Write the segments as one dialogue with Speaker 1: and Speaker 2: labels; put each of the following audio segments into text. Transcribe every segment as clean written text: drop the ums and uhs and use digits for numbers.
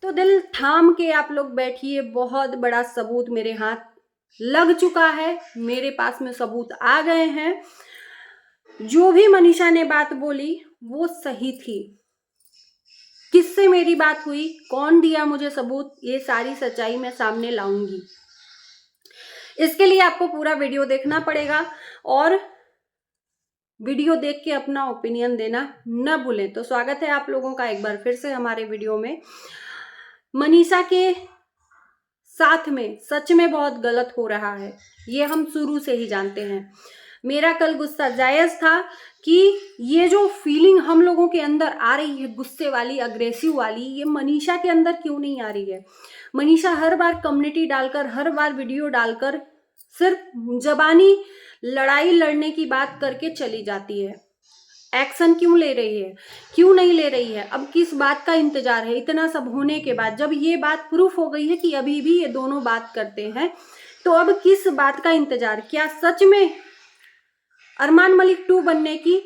Speaker 1: तो दिल थाम के आप लोग बैठिए, बहुत बड़ा सबूत मेरे हाथ लग चुका है, मेरे पास में सबूत आ गए हैं। जो भी मनीषा ने बात बोली वो सही थी। किससे मेरी बात हुई, कौन दिया मुझे सबूत, ये सारी सच्चाई मैं सामने लाऊंगी। इसके लिए आपको पूरा वीडियो देखना पड़ेगा और वीडियो देख के अपना ओपिनियन देना न भूलें। तो स्वागत है आप लोगों का एक बार फिर से हमारे वीडियो में। मनीषा के साथ में सच में बहुत गलत हो रहा है, ये हम शुरू से ही जानते हैं। मेरा कल गुस्सा जायज था कि ये जो फीलिंग हम लोगों के अंदर आ रही है, गुस्से वाली, अग्रेसिव वाली, ये मनीषा के अंदर क्यों नहीं आ रही है। मनीषा हर बार कम्युनिटी डालकर, हर बार वीडियो डालकर सिर्फ जबानी लड़ाई लड़ने की बात करके चली जाती है। एक्शन क्यों ले रही है, क्यों नहीं ले रही है, अब किस बात का इंतजार है। इतना सब होने के बाद जब ये बात प्रूफ हो गई है कि अभी भी ये दोनों बात करते हैं, तो अब किस बात का इंतजार। क्या सच में अरमान मलिक 2 बनने की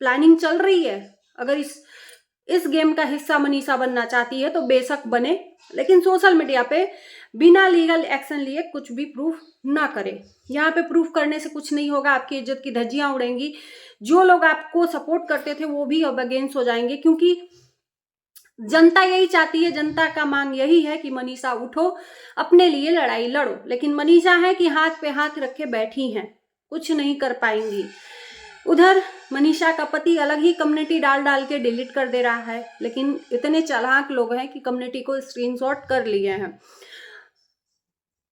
Speaker 1: प्लानिंग चल रही है? अगर इस गेम का हिस्सा मनीषा बनना चाहती है तो बेशक बने, लेकिन सोशल मीडिया पे बिना लीगल एक्शन लिए कुछ भी प्रूफ ना करे। यहाँ पे प्रूफ करने से कुछ नहीं होगा, आपकी इज्जत की धज्जियां उड़ेंगी। जो लोग आपको सपोर्ट करते थे वो भी अब अगेंस्ट हो जाएंगे, क्योंकि जनता यही चाहती है, जनता का मांग यही है कि मनीषा उठो, अपने लिए लड़ाई लड़ो। लेकिन मनीषा है कि हाथ पे हाथ रखे बैठी हैं, कुछ नहीं कर पाएंगी। उधर मनीषा का पति अलग ही कम्युनिटी डाल डाल के डिलीट कर दे रहा है, लेकिन इतने चालाक लोग हैं कि कम्युनिटी को स्क्रीनशॉट कर लिए हैं।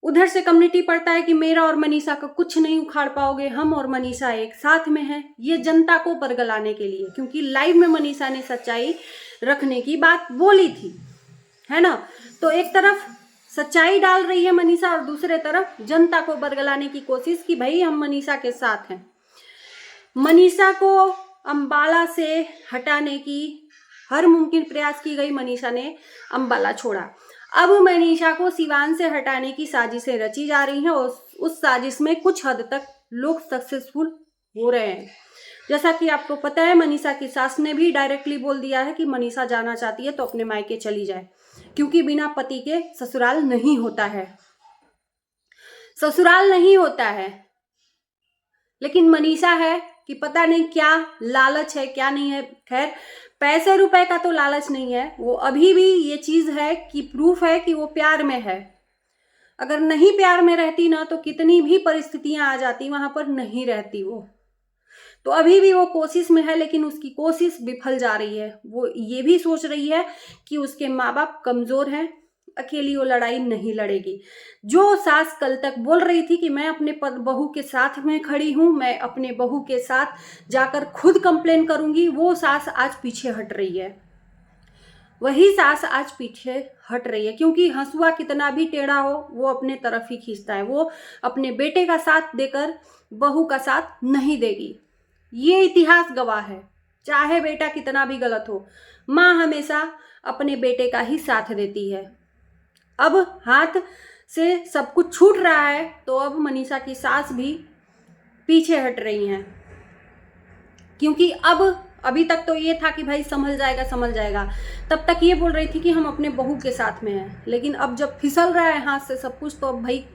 Speaker 1: उधर से कम्युनिटी पढ़ता है कि मेरा और मनीषा का कुछ नहीं उखाड़ पाओगे, हम और मनीषा एक साथ में हैं। ये जनता को बरगलाने के लिए, क्योंकि लाइव में मनीषा ने सच्चाई रखने की बात बोली थी, है ना। तो एक तरफ सच्चाई डाल रही है मनीषा और दूसरे तरफ जनता को बरगलाने की कोशिश कि भाई हम मनीषा के साथ हैं। मनीषा को अंबाला से हटाने की हर मुमकिन प्रयास की गई, मनीषा ने अंबाला छोड़ा। अब मनीषा को सिवान से हटाने की साजिशें रची जा रही हैं और उस साजिश में कुछ हद तक लोग सक्सेसफुल हो रहे हैं। जैसा कि आपको पता है, मनीषा की सास ने भी डायरेक्टली बोल दिया है कि मनीषा जाना चाहती है तो अपने मायके चली जाए, क्योंकि बिना पति के ससुराल नहीं होता है, ससुराल नहीं होता है। लेकिन मनीषा है कि पता नहीं क्या लालच है, क्या नहीं है। खैर, पैसे रुपए का तो लालच नहीं है, वो अभी भी ये चीज है कि प्रूफ है कि वो प्यार में है। अगर नहीं प्यार में रहती ना, तो कितनी भी परिस्थितियां आ जाती, वहां पर नहीं रहती वो। तो अभी भी वो कोशिश में है, लेकिन उसकी कोशिश विफल जा रही है। वो ये भी सोच रही है कि उसके माँ बाप कमजोर हैं, अकेली वो लड़ाई नहीं लड़ेगी। जो सास कल तक बोल रही थी कि मैं अपने बहू के साथ में खड़ी हूं, मैं अपने बहू के साथ जाकर खुद कंप्लेन करूंगी, वो सास आज पीछे हट रही है। वही सास आज पीछे हट रही है, क्योंकि हंसुआ कितना भी टेढ़ा हो वो अपने तरफ ही खींचता है। वो अपने बेटे का साथ देकर बहू का साथ नहीं देगी, ये इतिहास गवाह है। चाहे बेटा कितना भी गलत हो, माँ हमेशा अपने बेटे का ही साथ देती है। अब हाथ से सब कुछ छूट रहा है, तो अब मनीषा की सास भी पीछे हट रही हैं, क्योंकि अब अभी तक तो ये था कि भाई संभल जाएगा संभल जाएगा, तब तक ये बोल रही थी कि हम अपने बहू के साथ में हैं। लेकिन अब जब फिसल रहा है हाथ से सब कुछ, तो अब भाई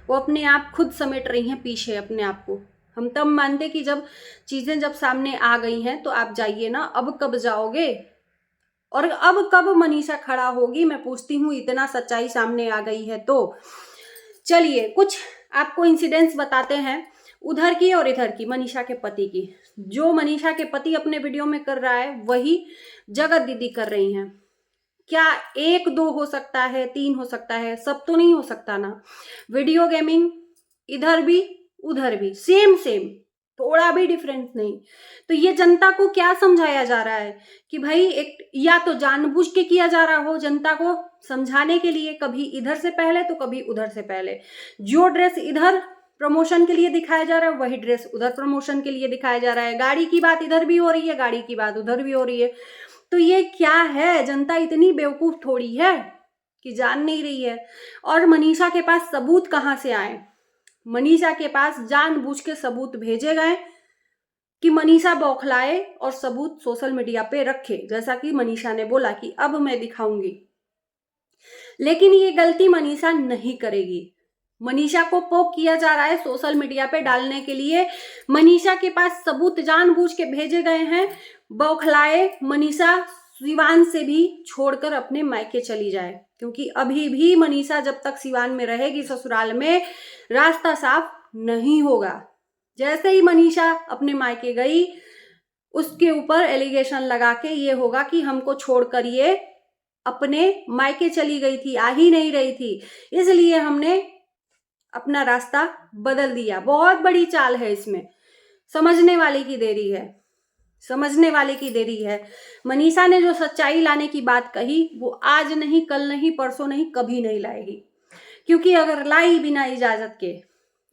Speaker 1: वो अपने आप खुद समेट रही हैं पीछे अपने आप को। हम तब मानते कि जब चीजें जब सामने आ गई हैं तो आप जाइए ना, अब कब जाओगे और अब कब मनीषा खड़ा होगी, मैं पूछती हूँ। इतना सच्चाई सामने आ गई है तो चलिए कुछ आपको इंसिडेंट्स बताते हैं, उधर की और इधर की, मनीषा के पति की। जो मनीषा के पति अपने वीडियो में कर रहा है वही जगत दीदी कर रही हैं। क्या 1 2 हो सकता है, 3 हो सकता है, सब तो नहीं हो सकता ना। वीडियो गेमिंग इधर भी उधर भी सेम सेम, थोड़ा भी डिफरेंस नहीं। तो ये जनता को क्या समझाया जा रहा है कि भाई एक या तो जानबूझ के किया जा रहा हो जनता को समझाने के लिए, कभी इधर से पहले तो कभी उधर से पहले। जो ड्रेस इधर प्रमोशन के लिए दिखाया जा रहा है वही ड्रेस उधर प्रमोशन के लिए दिखाया जा रहा है। गाड़ी की बात इधर भी हो रही है, गाड़ी की बात उधर भी हो रही है। तो ये क्या है, जनता इतनी बेवकूफ थोड़ी है कि जान नहीं रही है। और मनीषा के पास सबूत कहाँ से आए? मनीषा के पास जानबूझ के सबूत भेजे गए कि मनीषा बौखलाए और सबूत सोशल मीडिया पे रखे। जैसा कि मनीषा ने बोला कि अब मैं दिखाऊंगी, लेकिन ये गलती मनीषा नहीं करेगी। मनीषा को पोक किया जा रहा है सोशल मीडिया पे डालने के लिए। मनीषा के पास सबूत जानबूझ के भेजे गए हैं। बौखलाए मनीषा सिवान से भी छोड़कर अपने मायके चली जाए, क्योंकि अभी भी मनीषा जब तक सिवान में रहेगी, ससुराल में, रास्ता साफ नहीं होगा। जैसे ही मनीषा अपने मायके गई, उसके ऊपर एलिगेशन लगा के ये होगा कि हमको छोड़कर ये अपने मायके चली गई थी, आ ही नहीं रही थी, इसलिए हमने अपना रास्ता बदल दिया। बहुत बड़ी चाल है इसमें, समझने वाले की देरी है, समझने वाले की देरी है। मनीषा ने जो सच्चाई लाने की बात कही वो आज नहीं, कल नहीं, परसों नहीं, कभी नहीं लाएगी, क्योंकि अगर लाई बिना इजाजत के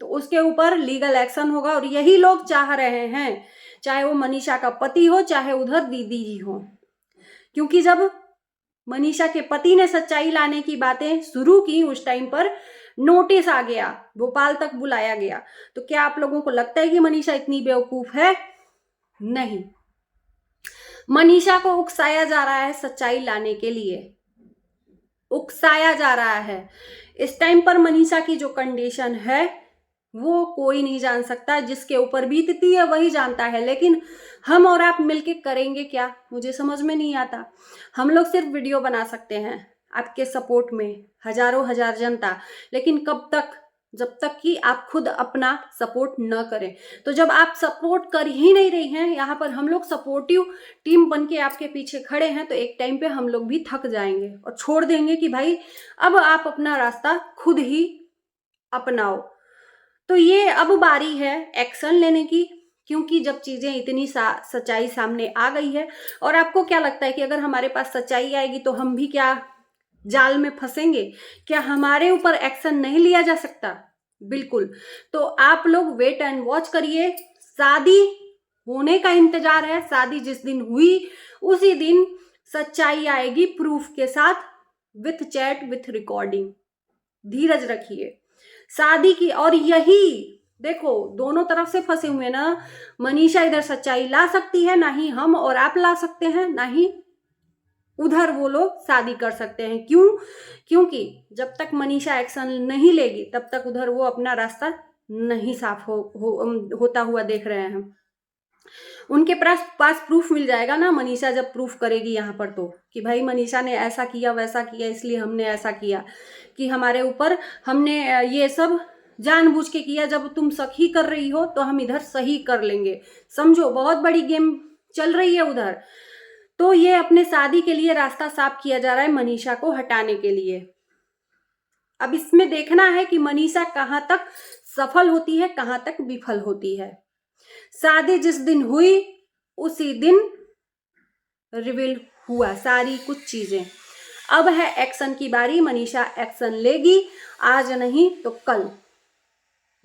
Speaker 1: तो उसके ऊपर लीगल एक्शन होगा। और यही लोग चाह रहे हैं, चाहे वो मनीषा का पति हो, चाहे उधर दीदी जी हो। क्योंकि जब मनीषा के पति ने सच्चाई लाने की बातें शुरू की, उस टाइम पर नोटिस आ गया, भोपाल तक बुलाया गया। तो क्या आप लोगों को लगता है कि मनीषा इतनी बेवकूफ है? नहीं। मनीषा को उकसाया जा रहा है सच्चाई लाने के लिए, उकसाया जा रहा है। इस टाइम पर मनीषा की जो कंडीशन है वो कोई नहीं जान सकता, जिसके ऊपर बीतती है वही जानता है। लेकिन हम और आप मिलके करेंगे क्या, मुझे समझ में नहीं आता। हम लोग सिर्फ वीडियो बना सकते हैं आपके सपोर्ट में, हजारों हजार जनता, लेकिन कब तक, जब तक कि आप खुद अपना सपोर्ट न करें। तो जब आप सपोर्ट कर ही नहीं रही हैं, यहाँ पर हम लोग सपोर्टिव टीम बन के आपके पीछे खड़े हैं, तो एक टाइम पे हम लोग भी थक जाएंगे और छोड़ देंगे कि भाई अब आप अपना रास्ता खुद ही अपनाओ। तो ये अब बारी है एक्शन लेने की, क्योंकि जब चीजें इतनी सच्चाई सामने आ गई है। और आपको क्या लगता है कि अगर हमारे पास सच्चाई आएगी तो हम भी क्या जाल में फंसेंगे? क्या हमारे ऊपर एक्शन नहीं लिया जा सकता? बिल्कुल। तो आप लोग वेट एंड वॉच करिए। शादी होने का इंतजार है। शादी जिस दिन हुई उसी दिन सच्चाई आएगी प्रूफ के साथ, विथ चैट, विथ रिकॉर्डिंग। धीरज रखिए शादी की। और यही देखो, दोनों तरफ से फंसे हुए ना। मनीषा इधर सच्चाई ला सकती है, ना ही हम और आप ला सकते हैं, ना ही उधर वो लोग शादी कर सकते हैं। क्यों? क्योंकि जब तक मनीषा एक्शन नहीं लेगी तब तक उधर वो अपना रास्ता नहीं साफ होता हुआ देख रहे हैं। उनके पास प्रूफ मिल जाएगा ना, मनीषा जब प्रूफ करेगी यहाँ पर, तो कि भाई मनीषा ने ऐसा किया वैसा किया, इसलिए हमने ऐसा किया, कि हमारे ऊपर हमने ये सब जानबूझ के किया। जब तुम सही कर रही हो तो हम इधर सही कर लेंगे। समझो, बहुत बड़ी गेम चल रही है उधर। तो ये अपने शादी के लिए रास्ता साफ किया जा रहा है मनीषा को हटाने के लिए। अब इसमें देखना है कि मनीषा कहां तक सफल होती है, कहां तक विफल होती है। शादी जिस दिन हुई उसी दिन रिवील हुआ सारी कुछ चीजें। अब है एक्शन की बारी। मनीषा एक्शन लेगी, आज नहीं तो कल।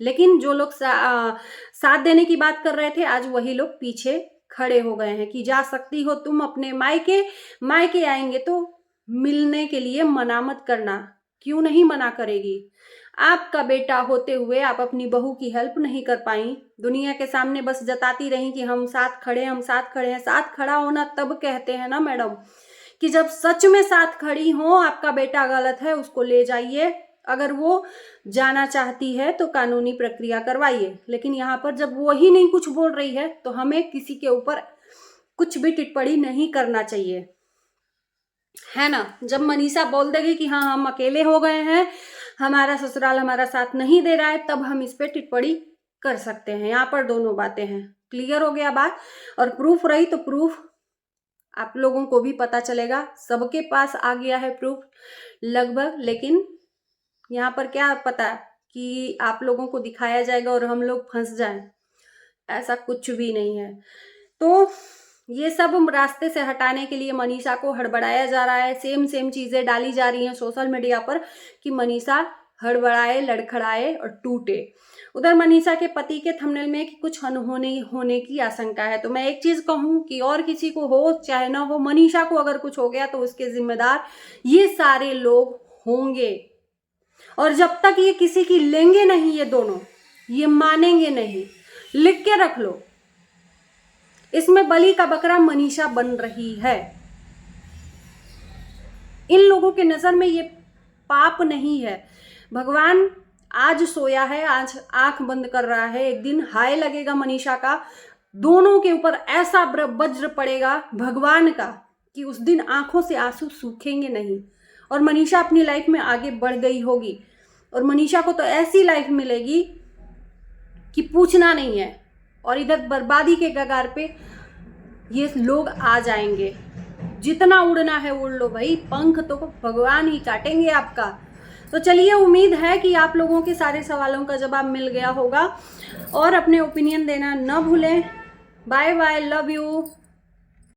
Speaker 1: लेकिन जो लोग साथ देने की बात कर रहे थे, आज वही लोग पीछे खड़े हो गए हैं कि जा सकती हो तुम अपने मायके, मायके आएंगे तो मिलने के लिए मना मत करना। क्यों नहीं मना करेगी? आपका बेटा होते हुए आप अपनी बहू की हेल्प नहीं कर पाई। दुनिया के सामने बस जताती रही कि हम साथ खड़े, हम साथ खड़े हैं। साथ खड़ा होना तब कहते हैं ना मैडम, कि जब सच में साथ खड़ी हो। आपका बेटा गलत है, उसको ले जाइए। अगर वो जाना चाहती है तो कानूनी प्रक्रिया करवाइए। लेकिन यहाँ पर जब वो ही नहीं कुछ बोल रही है तो हमें किसी के ऊपर कुछ भी टिप्पणी नहीं करना चाहिए, है ना। जब मनीषा बोल देगी कि हाँ हम अकेले हो गए हैं, हमारा ससुराल हमारा साथ नहीं दे रहा है, तब हम इस पे टिप्पणी कर सकते हैं। यहाँ पर दोनों बातें हैं। क्लियर हो गया बात? और प्रूफ रही तो प्रूफ आप लोगों को भी पता चलेगा। सबके पास आ गया है प्रूफ लगभग, लेकिन यहाँ पर क्या पता कि आप लोगों को दिखाया जाएगा और हम लोग फंस जाएं, ऐसा कुछ भी नहीं है। तो ये सब रास्ते से हटाने के लिए मनीषा को हड़बड़ाया जा रहा है। सेम चीजें डाली जा रही हैं सोशल मीडिया पर कि मनीषा हड़बड़ाए, लड़खड़ाए और टूटे। उधर मनीषा के पति के थंबनेल में कि कुछ अनहोनी होने की आशंका है। तो मैं एक चीज कहूं कि और किसी को हो चाहे ना हो, मनीषा को अगर कुछ हो गया तो उसके जिम्मेदार ये सारे लोग होंगे। और जब तक ये किसी की लेंगे नहीं, ये दोनों ये मानेंगे नहीं। लिख के रख लो, इसमें बलि का बकरा मनीषा बन रही है। इन लोगों के नजर में ये पाप नहीं है। भगवान आज सोया है, आज आंख बंद कर रहा है, एक दिन हाय लगेगा मनीषा का, दोनों के ऊपर ऐसा वज्र पड़ेगा भगवान का कि उस दिन आंखों से आंसू सूखेंगे नहीं। और मनीषा अपनी लाइफ में आगे बढ़ गई होगी और मनीषा को तो ऐसी लाइफ मिलेगी कि पूछना नहीं है। और इधर बर्बादी के कगार पे ये लोग आ जाएंगे। जितना उड़ना है उड़ लो भाई, पंख तो भगवान ही काटेंगे आपका। तो चलिए, उम्मीद है कि आप लोगों के सारे सवालों का जवाब मिल गया होगा और अपने ओपिनियन देना न भूलें। Bye bye, love you.